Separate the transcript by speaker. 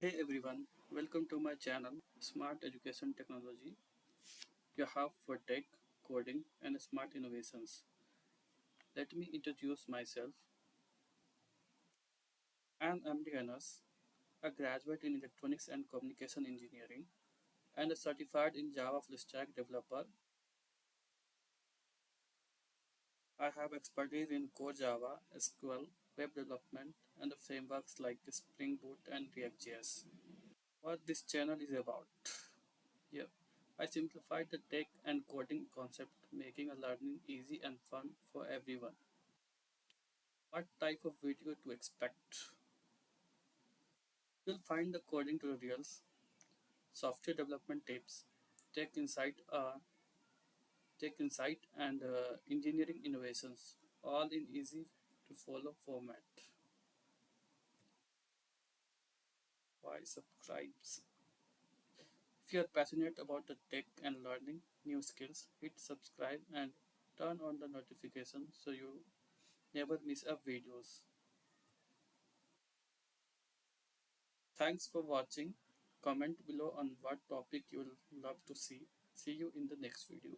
Speaker 1: Hey everyone, welcome to my channel Smart Education Technology, your hub for tech, coding, and smart innovations. Let me introduce myself. I'm MD Anas, a graduate in Electronics and Communication Engineering and a certified in Java full stack developer. I have expertise in core Java, SQL, web development, and the frameworks like Spring Boot and React.js. What this channel is about. Yeah, I simplified the tech and coding concept, making a learning easy and fun for everyone. What type of video to expect? You'll find the coding tutorials, software development tips, tech insight, uh, tech insight, and engineering innovations, all in easy to follow format. Why subscribes? If you are passionate about the tech and learning new skills, hit subscribe and turn on the notification so you never miss a videos. Thanks for watching. Comment below on what topic you will love to see. See you in the next video.